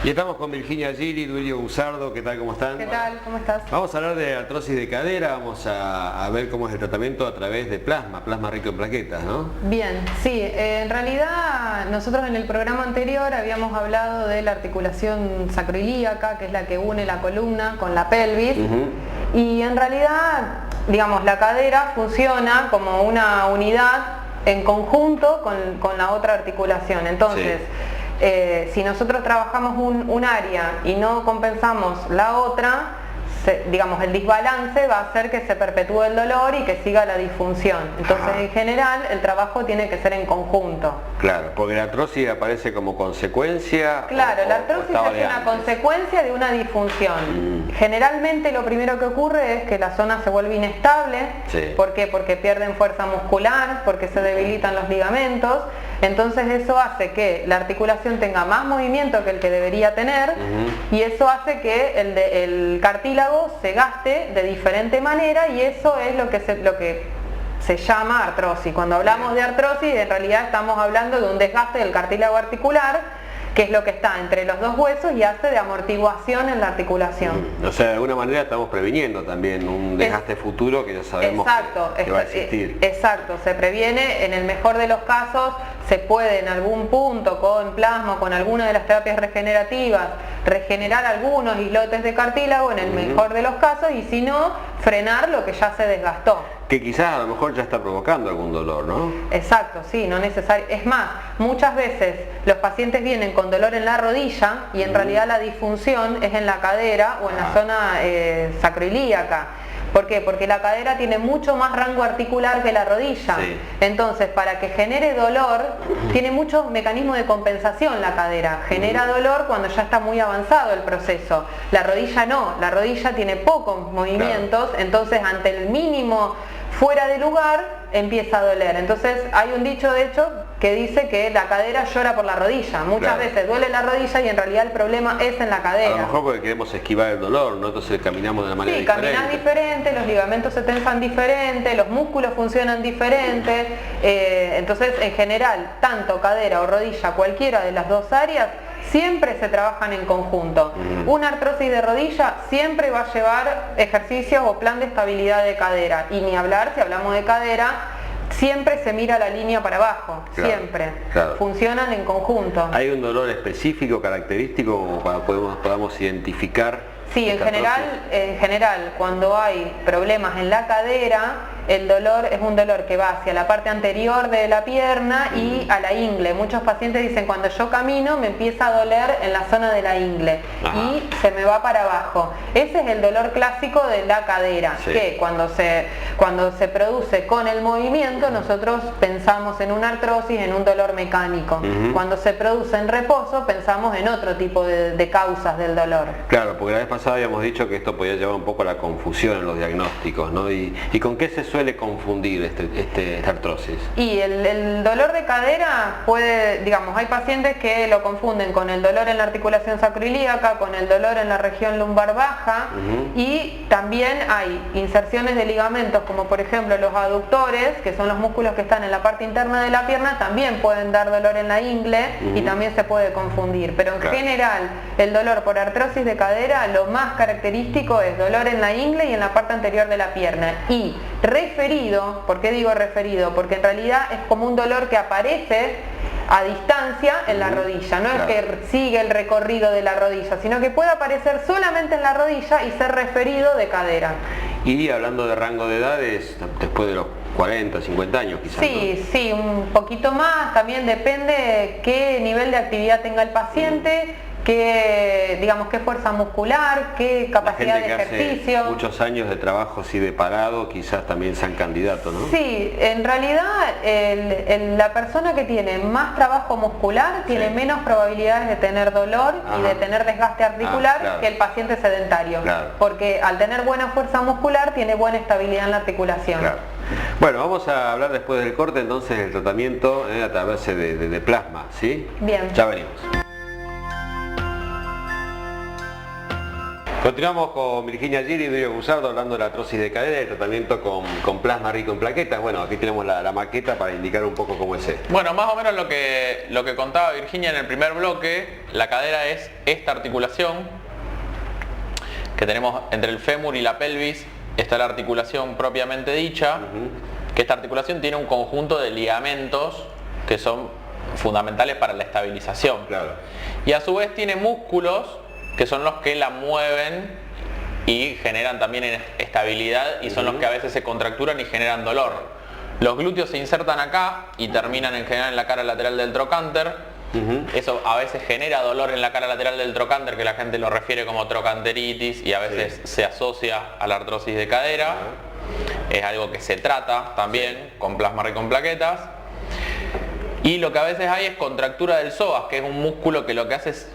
Y estamos con Virginia Gili, Duilio Busardo. ¿Qué tal? ¿Cómo están? ¿Qué tal? ¿Cómo estás? Vamos a hablar de artrosis de cadera, vamos a ver cómo es el tratamiento a través de plasma rico en plaquetas, ¿no? Bien, sí, en realidad nosotros en el programa anterior habíamos hablado de la articulación sacroilíaca, que es la que une la columna con la pelvis, y en realidad, digamos, la cadera funciona como una unidad en conjunto con la otra articulación. Entonces, si nosotros trabajamos un área y no compensamos la otra, digamos, el desbalance va a hacer que se perpetúe el dolor y que siga la disfunción. Entonces, en general, el trabajo tiene que ser en conjunto. Claro, porque la artrosis aparece como consecuencia. Claro, la artrosis es una consecuencia de una disfunción. Generalmente lo primero que ocurre es que la zona se vuelve inestable. ¿Por qué? Porque pierden fuerza muscular, porque se debilitan los ligamentos. Entonces eso hace que la articulación tenga más movimiento que el que debería tener, y eso hace que el cartílago se gaste de diferente manera, y eso es lo que se llama artrosis. Cuando hablamos de artrosis, en realidad estamos hablando de un desgaste del cartílago articular, que es lo que está entre los dos huesos y hace de amortiguación en la articulación. O sea, de alguna manera estamos previniendo también un desgaste futuro que ya sabemos que va a existir. Exacto, se previene. En el mejor de los casos se puede en algún punto con plasma, con alguna de las terapias regenerativas, regenerar algunos islotes de cartílago en el mejor de los casos, y si no, frenar lo que ya se desgastó. Que quizás a lo mejor ya está provocando algún dolor, ¿no? Exacto, sí, no necesario. Es más, muchas veces los pacientes vienen con dolor en la rodilla y en realidad la disfunción es en la cadera o en la zona sacroilíaca. ¿Por qué? Porque la cadera tiene mucho más rango articular que la rodilla. Entonces, para que genere dolor, tiene muchos mecanismos de compensación la cadera. Genera dolor cuando ya está muy avanzado el proceso. La rodilla no, la rodilla tiene pocos movimientos, entonces ante el mínimo fuera de lugar empieza a doler. Entonces hay un dicho, de hecho, que dice que la cadera llora por la rodilla. Muchas veces duele la rodilla y en realidad el problema es en la cadera. A lo mejor porque queremos esquivar el dolor, ¿no? Entonces caminamos de una manera diferente. Sí, caminás diferente, los ligamentos se tensan diferente, los músculos funcionan diferente. Entonces, en general, tanto cadera o rodilla, cualquiera de las dos áreas, siempre se trabajan en conjunto. Una artrosis de rodilla siempre va a llevar ejercicios o plan de estabilidad de cadera. Y ni hablar, si hablamos de cadera, siempre se mira la línea para abajo, siempre. Funcionan en conjunto. ¿Hay un dolor específico, característico, para que podamos identificar? Sí, en general, cuando hay problemas en la cadera, el dolor es un dolor que va hacia la parte anterior de la pierna y a la ingle. Muchos pacientes dicen, cuando yo camino me empieza a doler en la zona de la ingle y se me va para abajo. Ese es el dolor clásico de la cadera, que cuando se produce con el movimiento, nosotros pensamos en una artrosis, en un dolor mecánico. Cuando se produce en reposo, pensamos en otro tipo de causas del dolor. Claro, porque la vez pasada habíamos dicho que esto podía llevar un poco a la confusión en los diagnósticos, ¿no? ¿Y con qué se suele confundir esta artrosis? Y el dolor de cadera puede, digamos, hay pacientes que lo confunden con el dolor en la articulación sacroilíaca, con el dolor en la región lumbar baja, y también hay inserciones de ligamentos, como por ejemplo los aductores, que son los músculos que están en la parte interna de la pierna, también pueden dar dolor en la ingle y también se puede confundir. Pero en general, el dolor por artrosis de cadera, lo más característico es dolor en la ingle y en la parte anterior de la pierna. Y referido, ¿por qué digo referido? Porque en realidad es como un dolor que aparece a distancia en la rodilla, no es que sigue el recorrido de la rodilla, sino que puede aparecer solamente en la rodilla y ser referido de cadera. Y hablando de rango de edades, después de los 40, 50 años quizás. Sí, un poquito más, también depende qué nivel de actividad tenga el paciente, qué fuerza muscular, qué capacidad de ejercicio. Hace muchos años de trabajo así de parado, quizás también sean candidatos, ¿no? Sí, en realidad la persona que tiene más trabajo muscular tiene menos probabilidades de tener dolor y de tener desgaste articular que el paciente sedentario, porque al tener buena fuerza muscular tiene buena estabilidad en la articulación. Bueno, vamos a hablar después del corte entonces del tratamiento a través de plasma, ¿sí? Bien. Ya venimos. Continuamos con Virginia Giri y Duilio Gusardo hablando de la artrosis de cadera y el tratamiento con plasma rico en plaquetas. Bueno, aquí tenemos la maqueta para indicar un poco cómo es esto. Bueno, más o menos lo que contaba Virginia en el primer bloque. La cadera es esta articulación que tenemos entre el fémur y la pelvis. Está la articulación propiamente dicha, que esta articulación tiene un conjunto de ligamentos que son fundamentales para la estabilización. Claro. Y a su vez tiene músculos que son los que la mueven y generan también estabilidad y son los que a veces se contracturan y generan dolor. Los glúteos se insertan acá y terminan en general en la cara lateral del trocánter. Eso a veces genera dolor en la cara lateral del trocánter, que la gente lo refiere como trocanteritis y a veces se asocia a la artrosis de cadera. Es algo que se trata también con plasma rico en plaquetas. Y lo que a veces hay es contractura del psoas, que es un músculo que lo que hace es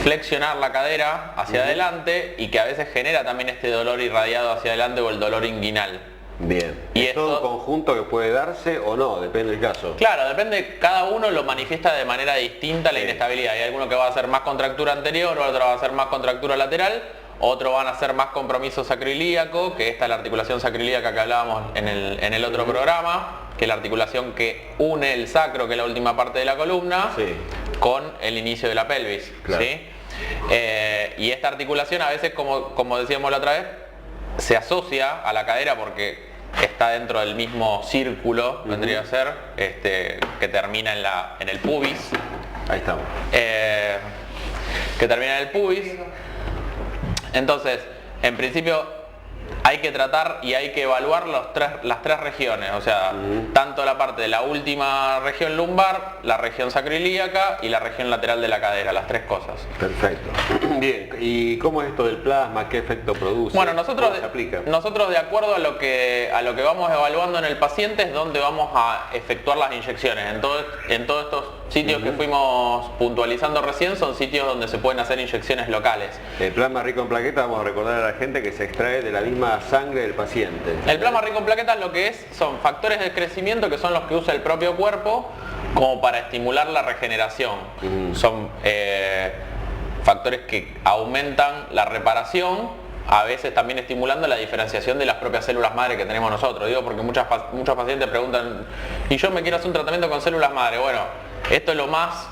flexionar la cadera hacia adelante y que a veces genera también este dolor irradiado hacia adelante o el dolor inguinal. Bien. Y ¿Es todo un conjunto que puede darse o no? Depende del caso. Claro, depende, cada uno lo manifiesta de manera distinta la inestabilidad. Hay alguno que va a hacer más contractura anterior, otro va a hacer más contractura lateral, otro van a hacer más compromiso sacroilíaco, que esta es la articulación sacroilíaca que hablábamos en el otro programa, que es la articulación que une el sacro, que es la última parte de la columna, con el inicio de la pelvis. Claro. ¿Sí? Y esta articulación a veces, como decíamos la otra vez, se asocia a la cadera porque está dentro del mismo círculo, vendría a ser, que termina en el pubis. Ahí estamos. Que termina en el pubis. Entonces, en principio hay que tratar y hay que evaluar las tres regiones, o sea, tanto la parte de la última región lumbar, la región sacroilíaca y la región lateral de la cadera, las tres cosas. Perfecto. Bien, ¿y cómo es esto del plasma? ¿Qué efecto produce? Bueno, nosotros ¿Cómo se aplica? de acuerdo a lo que vamos evaluando en el paciente es donde vamos a efectuar las inyecciones. En todos estos sitios que fuimos puntualizando recién son sitios donde se pueden hacer inyecciones locales. El plasma rico en plaquetas, vamos a recordar a la gente que se extrae de la misma sangre del paciente. El plasma rico en plaquetas lo que son factores de crecimiento que son los que usa el propio cuerpo como para estimular la regeneración. Son factores que aumentan la reparación, a veces también estimulando la diferenciación de las propias células madre que tenemos nosotros. Digo porque muchos pacientes preguntan, ¿y yo me quiero hacer un tratamiento con células madre? Bueno, esto es lo más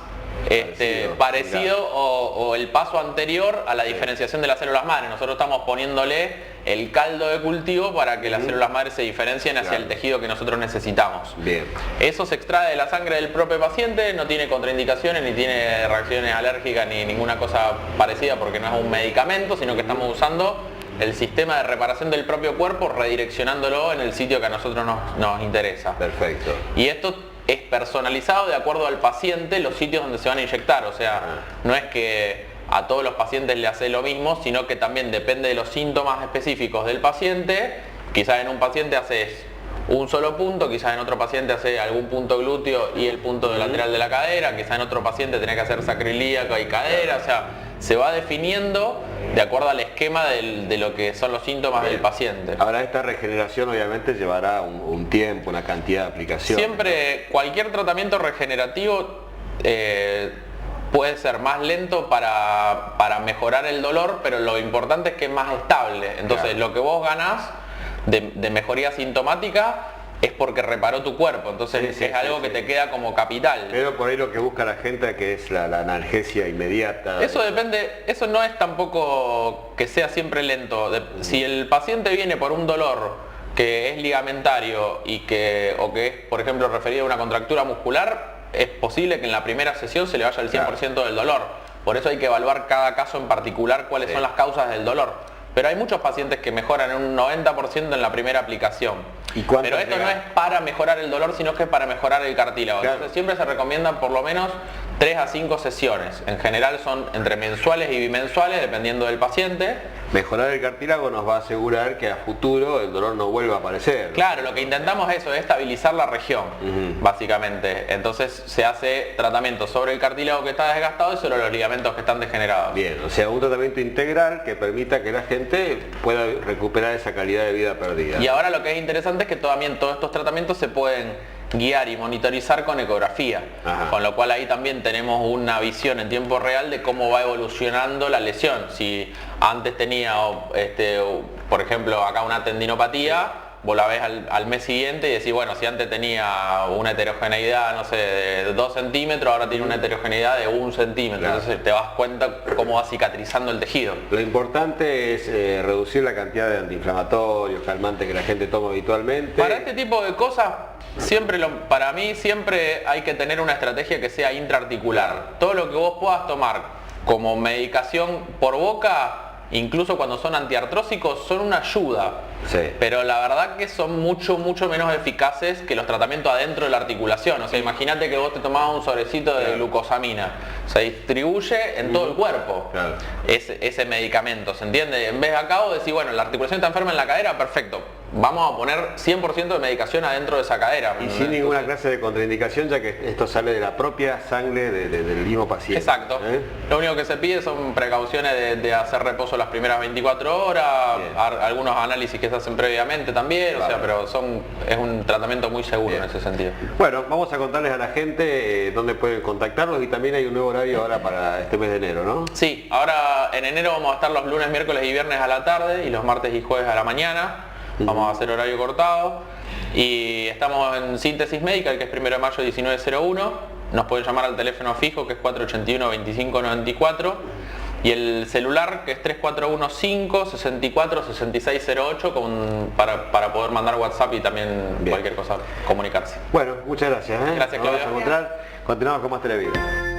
parecido o el paso anterior a la diferenciación de las células madre. Nosotros estamos poniéndole el caldo de cultivo para que las células madre se diferencien hacia el tejido que nosotros necesitamos. Bien. Eso se extrae de la sangre del propio paciente, no tiene contraindicaciones, ni tiene reacciones alérgicas, ni ninguna cosa parecida porque no es un medicamento, sino que estamos usando el sistema de reparación del propio cuerpo, redireccionándolo en el sitio que a nosotros nos interesa. Perfecto. Y esto es personalizado de acuerdo al paciente, los sitios donde se van a inyectar, o sea, no es que a todos los pacientes le hace lo mismo, sino que también depende de los síntomas específicos del paciente. Quizás en un paciente haces un solo punto, quizás en otro paciente hace algún punto glúteo y el punto lateral de la cadera, quizás en otro paciente tenés que hacer sacroilíaca y cadera, o sea, se va definiendo de acuerdo al esquema de lo que son los síntomas del paciente. Ahora esta regeneración obviamente llevará un tiempo, una cantidad de aplicaciones. Siempre, cualquier tratamiento regenerativo puede ser más lento para mejorar el dolor, pero lo importante es que es más estable. Entonces lo que vos ganás de mejoría sintomática es porque reparó tu cuerpo, entonces es algo que te queda como capital. Pero por ahí lo que busca la gente que es la analgesia inmediata. Eso depende, eso no es tampoco que sea siempre lento. Si el paciente viene por un dolor que es ligamentario o que es, por ejemplo, referido a una contractura muscular, es posible que en la primera sesión se le vaya el 100% del dolor. Por eso hay que evaluar cada caso en particular cuáles son las causas del dolor. Pero hay muchos pacientes que mejoran en un 90% en la primera aplicación. Pero esto no es para mejorar el dolor, sino que es para mejorar el cartílago. Claro. Entonces siempre se recomiendan por lo menos 3 a 5 sesiones. En general son entre mensuales y bimensuales, dependiendo del paciente. Mejorar el cartílago nos va a asegurar que a futuro el dolor no vuelva a aparecer. Claro, lo que intentamos es estabilizar la región, básicamente. Entonces se hace tratamiento sobre el cartílago que está desgastado y sobre los ligamentos que están degenerados. Bien, o sea, un tratamiento integral que permita que la gente pueda recuperar esa calidad de vida perdida. Y ahora lo que es interesante es que también todos estos tratamientos se pueden guiar y monitorizar con ecografía. Ajá. Con lo cual ahí también tenemos una visión en tiempo real de cómo va evolucionando la lesión. Si antes tenía, por ejemplo, acá una tendinopatía, vos la ves al mes siguiente y decís, bueno, si antes tenía una heterogeneidad, no sé, de 2 centímetros, ahora tiene una heterogeneidad de 1 centímetro. Claro. Entonces te das cuenta cómo va cicatrizando el tejido. Lo importante es reducir la cantidad de antiinflamatorios, calmantes que la gente toma habitualmente. Para este tipo de cosas, para mí siempre hay que tener una estrategia que sea intraarticular. Todo lo que vos puedas tomar como medicación por boca, incluso cuando son antiartrósicos, son una ayuda. Sí. Pero la verdad que son mucho menos eficaces que los tratamientos adentro de la articulación. O sea, imagínate que vos te tomabas un sobrecito de glucosamina. Se distribuye en todo el cuerpo. Claro. Ese medicamento, ¿se entiende? En vez de acá vos decís, bueno, la articulación está enferma en la cadera, perfecto. Vamos a poner 100% de medicación adentro de esa cadera. Y sin ninguna clase de contraindicación, ya que esto sale de la propia sangre del mismo paciente. Exacto. Lo único que se pide son precauciones de hacer reposo las primeras 24 horas, algunos análisis que se hacen previamente también, Claro. o sea, pero es un tratamiento muy seguro. Bien. En ese sentido. Bueno, vamos a contarles a la gente dónde pueden contactarlos y también hay un nuevo horario ahora para este mes de enero, ¿no? Sí, ahora en enero vamos a estar los lunes, miércoles y viernes a la tarde y los martes y jueves a la mañana. Vamos a hacer horario cortado y estamos en Síntesis Médica, el que es 1 de mayo 1901. Nos pueden llamar al teléfono fijo, que es 481-2594, y el celular, que es 3415-646608, para poder mandar WhatsApp y también Bien. cualquier cosa, comunicarse. Bueno, muchas gracias. Gracias, Nos vamos Claudia. a encontrar. Continuamos con más Televida.